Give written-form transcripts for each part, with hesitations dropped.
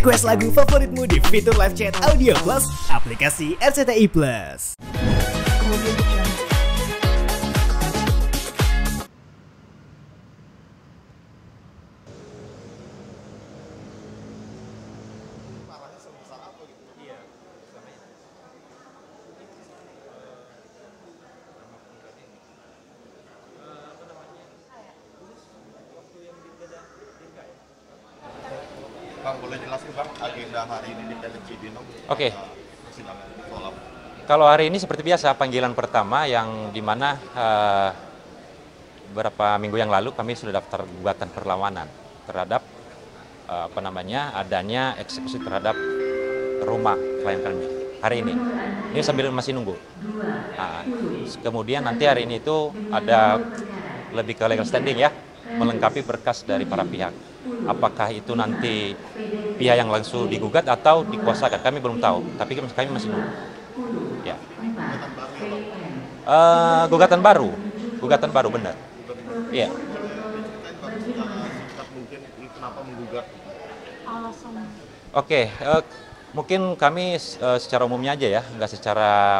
Request lagu favoritmu di fitur live chat Audio Plus aplikasi RCTI Plus. Bang, boleh jelasin Bang agenda hari ini di PLN Cibinong? Oke. Kalau hari ini seperti biasa panggilan pertama yang dimana beberapa minggu yang lalu kami sudah daftar gugatan perlawanan terhadap adanya eksekusi terhadap rumah klien kami hari ini. Ini sambil masih nunggu. Kemudian nanti hari ini itu ada lebih ke legal standing ya, melengkapi berkas dari para pihak. Apakah itu nanti pihak yang langsung digugat atau dikuasakan, kami belum tahu, tapi kami masih nunggu. Ya. Gugatan baru benar. Iya. Kenapa menggugat? Oke, mungkin kami secara umumnya aja ya, nggak secara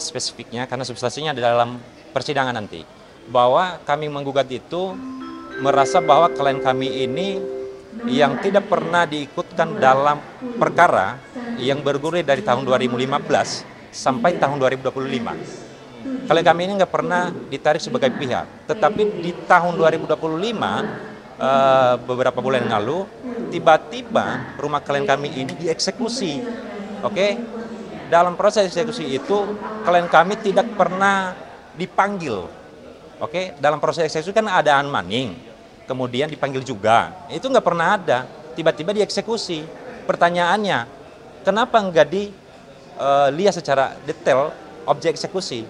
spesifiknya, karena substansinya di dalam persidangan nanti. Bahwa kami menggugat itu merasa bahwa klien kami ini yang tidak pernah diikutkan dalam perkara yang bergulir dari tahun 2015 sampai tahun 2025. Klien kami ini nggak pernah ditarik sebagai pihak, tetapi di tahun 2025 beberapa bulan yang lalu tiba-tiba rumah klien kami ini dieksekusi. Oke, dalam proses eksekusi itu klien kami tidak pernah dipanggil. Oke, dalam proses eksekusi kan ada unmanning, kemudian dipanggil juga. Itu nggak pernah ada, tiba-tiba dieksekusi. Pertanyaannya, kenapa nggak dilihat secara detail objek eksekusi?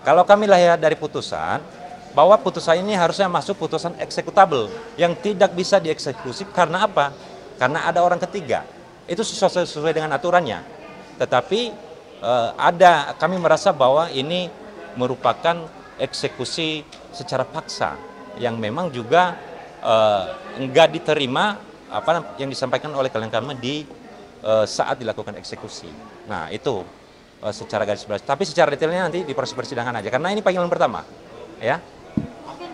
Kalau kami lihat dari putusan, bahwa putusan ini harusnya masuk putusan eksekutable, yang tidak bisa dieksekusi karena apa? Karena ada orang ketiga. Itu sesuai dengan aturannya. Tetapi kami merasa bahwa ini merupakan eksekusi secara paksa yang memang juga enggak diterima yang disampaikan oleh klien kami di saat dilakukan eksekusi. Nah, itu secara garis besar. Tapi secara detailnya nanti di proses persidangan aja, karena ini panggilan pertama, ya. Mungkin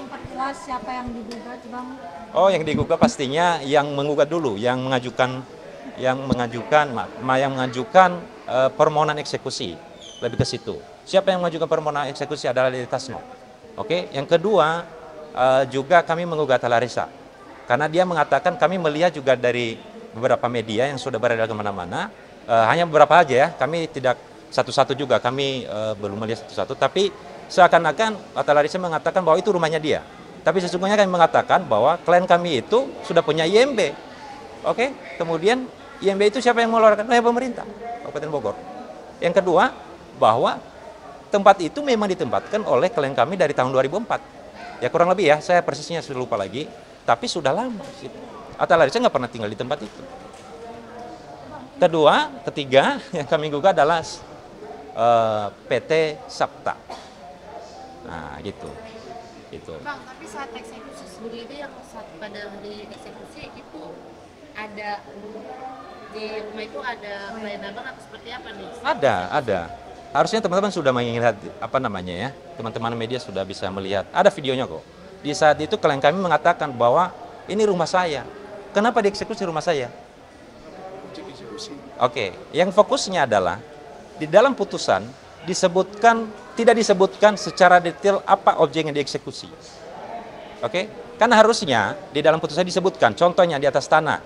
memperjelas siapa yang digugat, Bang? Oh, yang digugat pastinya yang menggugat dulu, yang mengajukan permohonan eksekusi, lebih ke situ. Siapa yang mengajukan permohonan eksekusi adalah Lili Tasno. Oke, yang kedua juga kami menggugat Larissa, karena dia mengatakan kami melihat juga dari beberapa media yang sudah beredar kemana-mana, hanya beberapa aja ya, kami tidak satu-satu juga, kami belum melihat satu-satu, tapi seakan-akan Larissa mengatakan bahwa itu rumahnya dia. Tapi sesungguhnya kami mengatakan bahwa klien kami itu sudah punya IMB. Oke, kemudian IMB itu siapa yang mengeluarkan? Oleh pemerintah Kabupaten Bogor. Yang kedua, bahwa tempat itu memang ditempatkan oleh klien kami dari tahun 2004. Ya kurang lebih ya, saya persisnya sudah lupa lagi, tapi sudah lama. Larissa nggak pernah tinggal di tempat itu. Ketiga yang kami gugat adalah PT Sapta. Nah, gitu. Bang, tapi saat eksekusi sendiri itu yang pada hari eksekusi itu ada di rumah itu ada klien abang atau seperti apa nih? Ada. Harusnya teman-teman sudah melihat teman-teman media sudah bisa melihat. Ada videonya kok. Di saat itu klien kami mengatakan bahwa ini rumah saya. Kenapa dieksekusi rumah saya? Oke, yang fokusnya adalah di dalam putusan tidak disebutkan secara detail apa objek yang dieksekusi. Oke, kan harusnya di dalam putusan disebutkan, contohnya di atas tanah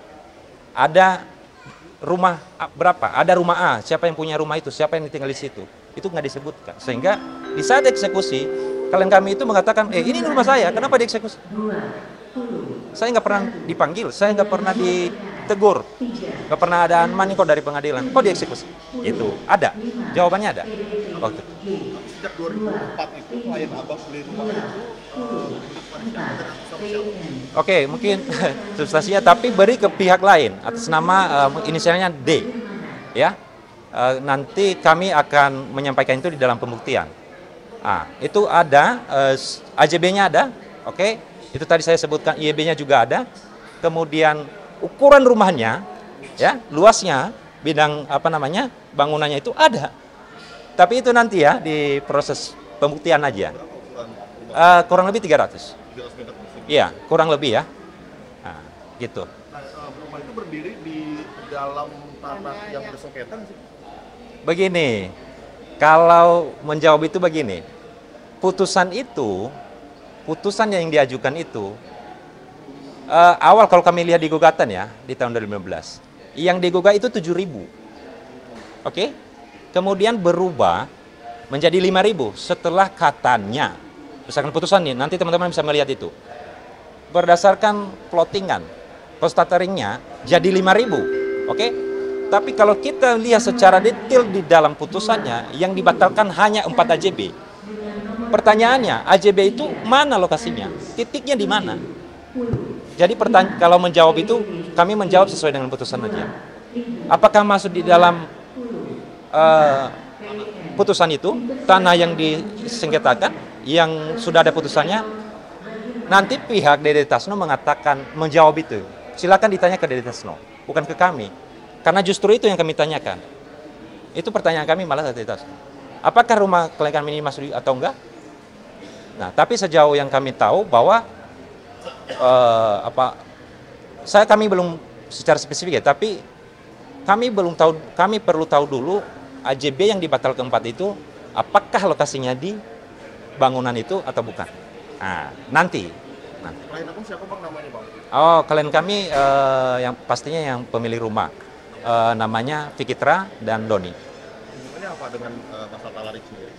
ada rumah berapa, ada rumah A, siapa yang punya rumah itu, siapa yang tinggal di situ, itu nggak disebutkan. Sehingga di saat eksekusi, klien kami itu mengatakan, ini rumah saya, kenapa dieksekusi? Saya nggak pernah dipanggil, saya nggak pernah ditegur, nggak pernah ada unmanning kok dari pengadilan, kok dieksekusi? Itu ada, jawabannya ada. Waktu Sejak 2004 itu klien abang beli rumah itu Oke, mungkin substansinya, tapi beri ke pihak lain atas nama inisialnya D, ya. Nanti kami akan menyampaikan itu di dalam pembuktian. Itu ada, AJB-nya ada, oke. Itu tadi saya sebutkan, IEB-nya juga ada. Kemudian ukuran rumahnya ya, luasnya, bidang apa namanya, bangunannya itu ada. Tapi itu nanti ya di proses pembuktian aja. Kurang lebih 300. 300 meter persegi. Iya, kurang lebih ya. Nah, gitu. Nah, rumah itu berdiri di dalam tanah yang bersengketa sih. Begini, kalau menjawab itu begini, putusan yang diajukan itu, awal kalau kami lihat di gugatan ya, di tahun 2015, yang digugat itu 7.000. Oke? Kemudian berubah menjadi 5.000 setelah katanya, berdasarkan putusan ini, nanti teman-teman bisa melihat itu. Berdasarkan plottingan, constateringnya jadi 5.000. Oke? Tapi kalau kita lihat secara detail di dalam putusannya, yang dibatalkan hanya 4 AJB. Pertanyaannya, AJB itu mana lokasinya? Titiknya di mana? Jadi kalau menjawab itu, kami menjawab sesuai dengan putusan aja. Apakah masuk di dalam putusan itu, tanah yang disengketakan, yang sudah ada putusannya? Nanti pihak Dede Tasno mengatakan, menjawab itu. Silakan ditanya ke Dede Tasno, bukan ke kami. Karena justru itu yang kami tanyakan. Itu pertanyaan kami malah ke Dede Tasno. Apakah rumah klien kami ini masuk atau enggak? Nah, tapi sejauh yang kami tahu bahwa kami belum secara spesifik ya, tapi kami belum tahu, kami perlu tahu dulu AJB yang dibatalkan keempat itu apakah lokasinya di bangunan itu atau bukan. Nah, nanti. Klien aku siapa Bang namanya Bang? Oh, klien kami yang pastinya yang pemilik rumah, namanya Fikitra dan Doni. Hubungannya apa dengan Mas Atalarik sendiri?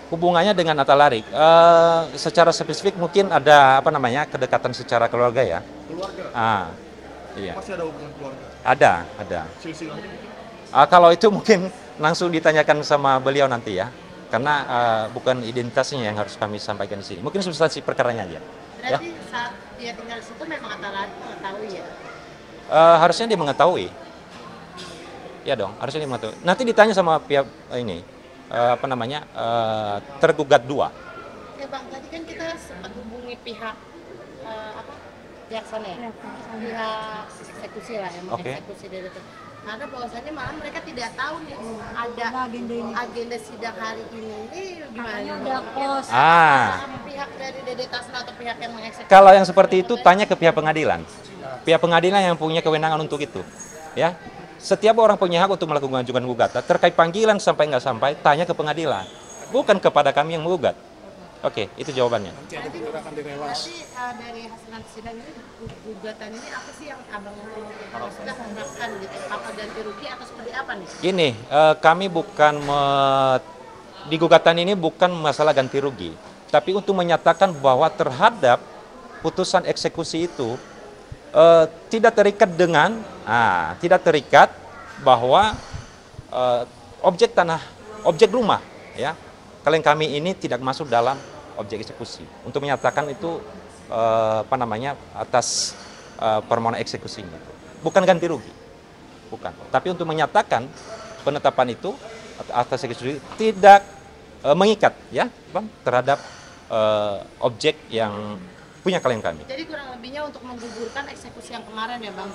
Hubungannya dengan Atalarik, secara spesifik mungkin ada kedekatan secara keluarga ya. Keluarga? Iya. Masih ada hubungan keluarga? Ada. Silsilahnya mungkin? Kalau itu mungkin langsung ditanyakan sama beliau nanti ya, karena bukan identitasnya yang harus kami sampaikan di sini. Mungkin substansi perkaranya aja. Berarti saat dia tinggal di situ memang Atalarik mengetahui ya? Harusnya dia mengetahui. Ya dong, harusnya dia mengetahui. Nanti ditanya sama pihak ini. Tergugat 2. Ya Bang, tadi kan kita sempat hubungi pihak pihak sana ya, pihak eksekusi lah yang mengeksekusi dari itu. Karena bahwasannya malah mereka tidak tahu nih ada agenda sidang hari ini gimana? Udah close. Pihak dari Dede Tasno atau pihak yang mengeksekusi. Kalau yang seperti itu tanya ke pihak pengadilan. Pihak pengadilan yang punya kewenangan untuk itu, ya. Setiap orang punya hak untuk melakukan gugatan terkait panggilan sampai nggak sampai, tanya ke pengadilan, bukan kepada kami yang menggugat. Oke, itu jawabannya. Berarti dari hasil nanti sidang ini, gugatan ini apa sih yang abang sudah harapkan gitu? Apa ganti rugi atau seperti apa nih? Gini, kami bukan di gugatan ini bukan masalah ganti rugi, tapi untuk menyatakan bahwa terhadap putusan eksekusi itu tidak terikat dengan, tidak terikat bahwa objek tanah, objek rumah, ya, klien kami ini tidak masuk dalam objek eksekusi. Untuk menyatakan itu atas permohonan eksekusinya, bukan ganti rugi, bukan. Tapi untuk menyatakan penetapan itu atas eksekusi tidak mengikat, ya, Bang, terhadap objek yang punya klien kami. Jadi kurang lebihnya untuk menggugurkan eksekusi yang kemarin ya Bang?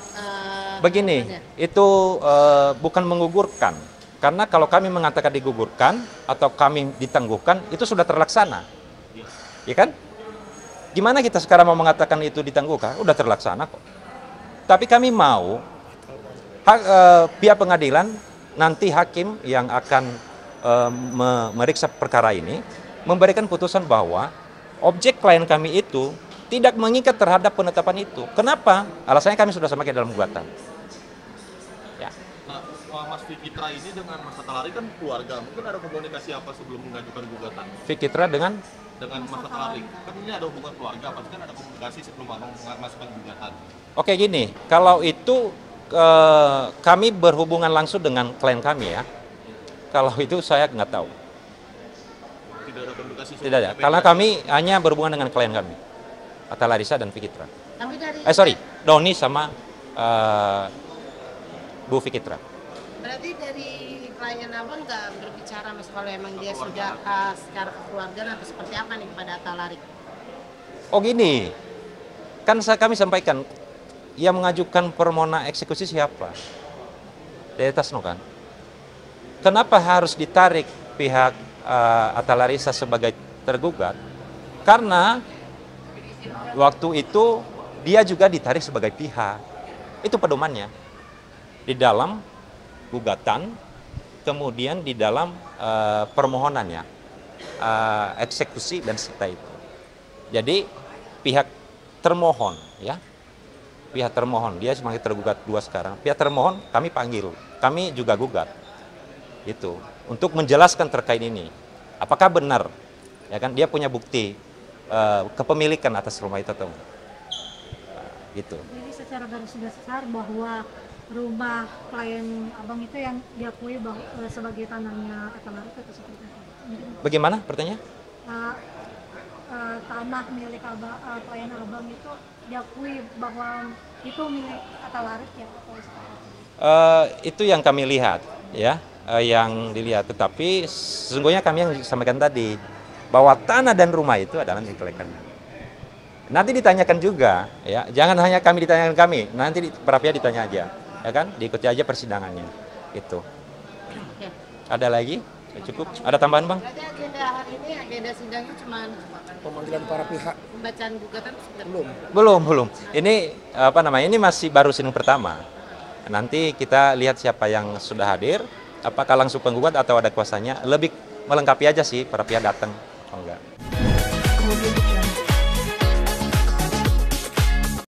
Begini, itu bukan menggugurkan. Karena kalau kami mengatakan digugurkan atau kami ditangguhkan, itu sudah terlaksana. Ya kan? Gimana kita sekarang mau mengatakan itu ditangguhkan? Udah terlaksana kok. Tapi kami mau pihak pengadilan, nanti hakim yang akan memeriksa perkara ini, memberikan putusan bahwa objek klien kami itu tidak mengikat terhadap penetapan itu. Kenapa? Alasannya kami sudah sampaikan dalam gugatan. Ya. Nah, Mas Fikitra ini dengan Mas Atalarik kan keluarga. Mungkin ada komunikasi apa sebelum mengajukan gugatan? Fikitra dengan Mas Atalarik. Kan ini ada hubungan keluarga, pasti kan ada komunikasi sebelum masukkan gugatan. Oke, gini, kalau itu kami berhubungan langsung dengan klien kami ya. Kalau itu saya nggak tahu. Tidak ada komunikasi. Tidak ada, karena kami hanya berhubungan dengan klien kami. Atalarisa dan Fikitra. Tapi dari Doni sama Bu Fikitra. Berarti dari klien abang nggak berbicara mas kalau emang dia sudah secara kekeluargaan atau seperti apa nih kepada Atalarik? Oh gini, kan kami sampaikan yang mengajukan permohonan eksekusi siapa? Detasno kan. Kenapa harus ditarik pihak Atta Larissa sebagai tergugat? Karena waktu itu dia juga ditarik sebagai pihak. Itu pedomannya. Di dalam gugatan, kemudian di dalam permohonannya, eksekusi dan sita itu. Jadi pihak termohon, ya, pihak termohon, dia sebagai tergugat 2 sekarang. Pihak termohon kami panggil, kami juga gugat, itu untuk menjelaskan terkait ini. Apakah benar, ya kan, dia punya bukti kepemilikan atas rumah itu atau enggak? Gitu. Jadi secara garis besar bahwa rumah klien abang itu yang diakui sebagai tanahnya Atta Larissa itu seperti apa? Bagaimana pertanyaan? Tanah milik klien abang itu diakui bahwa itu milik Atta Larissa ya atau seperti apa? Itu yang kami lihat, ya, yang dilihat. Tetapi sesungguhnya kami yang sampaikan tadi bahwa tanah dan rumah itu adalah milik klien. Nanti ditanyakan juga, ya, jangan hanya kami ditanyakan kami, nanti para pihak ditanya aja, ya kan, diikuti aja persidangannya, itu. Ada lagi? Cukup? Ada tambahan, Bang? Berarti agenda hari ini, agenda sidangnya cuma Pemanggilan para pihak. pembacaan gugatan sudah Belum. Ini apa namanya? Ini masih baru sidang pertama. Nanti kita lihat siapa yang sudah hadir, apakah langsung penggugat atau ada kuasanya. Lebih melengkapi aja sih para pihak datang, oh enggak.